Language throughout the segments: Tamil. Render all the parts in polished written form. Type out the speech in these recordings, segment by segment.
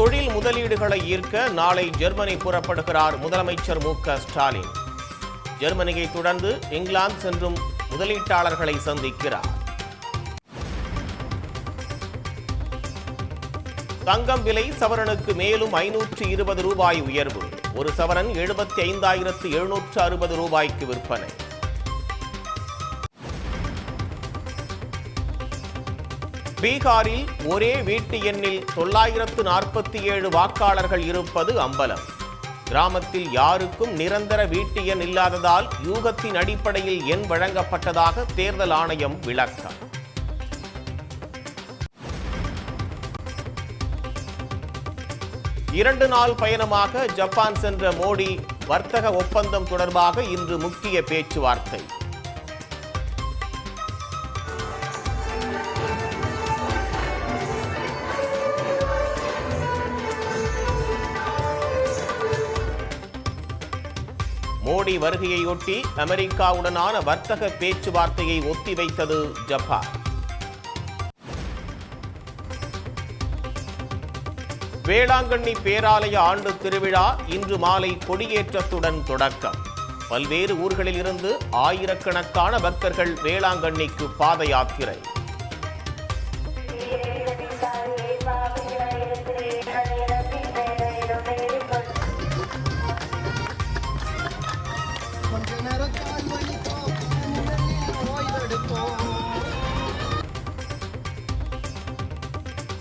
தொழில் முதலீடுகளை ஈர்க்க நாளை ஜெர்மனி புறப்படுகிறார் முதலமைச்சர் மு.க. ஸ்டாலின். ஜெர்மனியை தொடர்ந்து இங்கிலாந்து சென்றும் முதலீட்டாளர்களை சந்திக்கிறார். தங்கம் விலை சவரனுக்கு மேலும் 520 ரூபாய் உயர்வு. ஒரு சவரன் 75,760 ரூபாய்க்கு விற்பனை. பீகாரில் ஒரே வீட்டு எண்ணில் 947 வாக்காளர்கள் இருப்பது அம்பலம். கிராமத்தில் யாருக்கும் நிரந்தர வீட்டு எண் இல்லாததால் யூகத்தின் அடிப்படையில் எண் வழங்கப்பட்டதாக தேர்தல் ஆணையம் விளக்கம். இரண்டு நாள் பயணமாக ஜப்பான் சென்ற மோடி வர்த்தக ஒப்பந்தம் தொடர்பாக இன்று முக்கிய பேச்சுவார்த்தை. மோடி வருகையொட்டி அமெரிக்காவுடனான வர்த்தக பேச்சுவார்த்தையை ஒத்திவைத்தது ஜப்பான். வேளாங்கண்ணி பேராலய ஆண்டு திருவிழா இன்று மாலை கொடியேற்றத்துடன் தொடக்கம். பல்வேறு ஊர்களில் இருந்து ஆயிரக்கணக்கான பக்தர்கள் வேளாங்கண்ணிக்கு பாத யாத்திரை.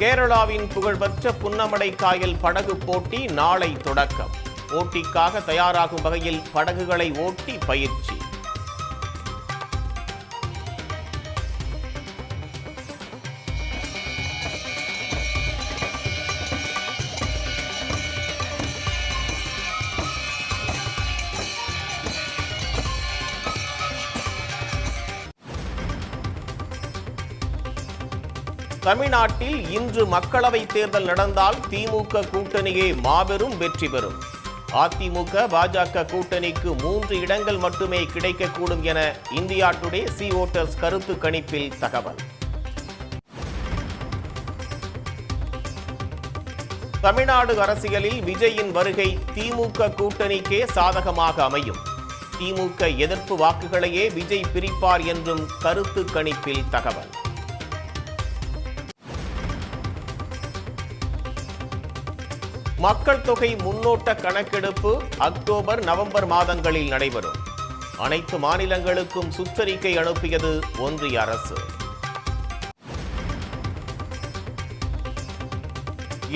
கேரளாவின் புகழ்பெற்ற புன்னமடை காயல் படகு போட்டி நாளை தொடக்கம். போட்டிக்காக தயாராகும் வகையில் படகுகளை ஓட்டி பயிற்சி. தமிழ்நாட்டில் இன்று மக்களவை தேர்தல் நடந்தால் திமுக கூட்டணியே மாபெரும் வெற்றி பெறும். அதிமுக பாஜக கூட்டணிக்கு 3 இடங்கள் மட்டுமே கிடைக்கக்கூடும் என இந்தியா டுடே சி ஓட்டர்ஸ் கருத்து கணிப்பில் தகவல். தமிழ்நாடு அரசியலில் விஜயின் வருகை திமுக கூட்டணிக்கே சாதகமாக அமையும். திமுக எதிர்ப்பு வாக்குகளையே விஜய் பிரிப்பார் என்றும் கருத்து கணிப்பில் தகவல். மக்கள் தொகை முன்னோட்ட கணக்கெடுப்பு அக்டோபர் நவம்பர் மாதங்களில் நடைபெறும். அனைத்து மாநிலங்களுக்கும் சுற்றறிக்கை அனுப்பியது ஒன்றிய அரசு.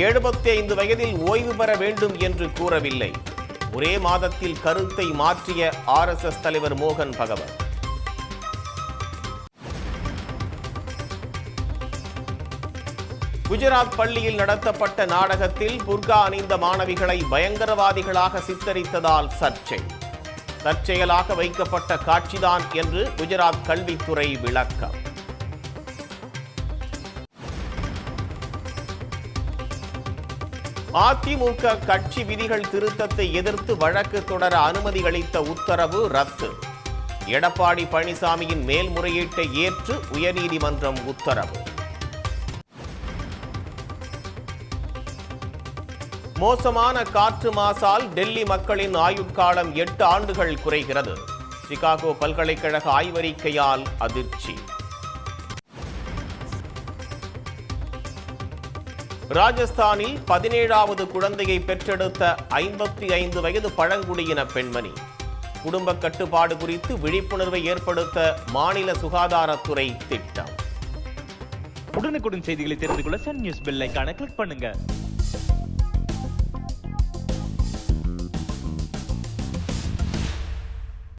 75 வயதில் ஓய்வு பெற வேண்டும் என்று கூறவில்லை. ஒரே மாதத்தில் கருத்தை மாற்றிய RSS தலைவர் மோகன் பகவத். குஜராத் பள்ளியில் நடத்தப்பட்ட நாடகத்தில் புர்கா அணிந்த மாணவிகளை பயங்கரவாதிகளாக சித்தரித்ததால் சர்ச்சை. தற்செயலாக வைக்கப்பட்ட காட்சிதான் என்று குஜராத் கல்வித்துறை விளக்கம். அதிமுக கட்சி விதிகள் திருத்தத்தை எதிர்த்து வழக்கு தொடர அனுமதி அளித்த உத்தரவு ரத்து. எடப்பாடி பழனிசாமியின் மேல்முறையீட்டை ஏற்று உயர்நீதிமன்றம் உத்தரவு. மோசமான காற்று மாசால் டெல்லி மக்களின் ஆயுட்காலம் 8 ஆண்டுகள் குறைகிறது. சிகாகோ பல்கலைக்கழக ஆய்வறிக்கையால் அதிர்ச்சி. ராஜஸ்தானில் 17வது குழந்தையை பெற்றெடுத்த 55 வயது பழங்குடியின பெண்மணி. குடும்ப கட்டுப்பாடு குறித்து விழிப்புணர்வை ஏற்படுத்த மாநில சுகாதாரத்துறை திட்டம். உடனுக்குடன் செய்திகளை தெரிந்து கொள்ள சன் நியூஸ் பெல் ஐகானை கிளிக் பண்ணுங்க.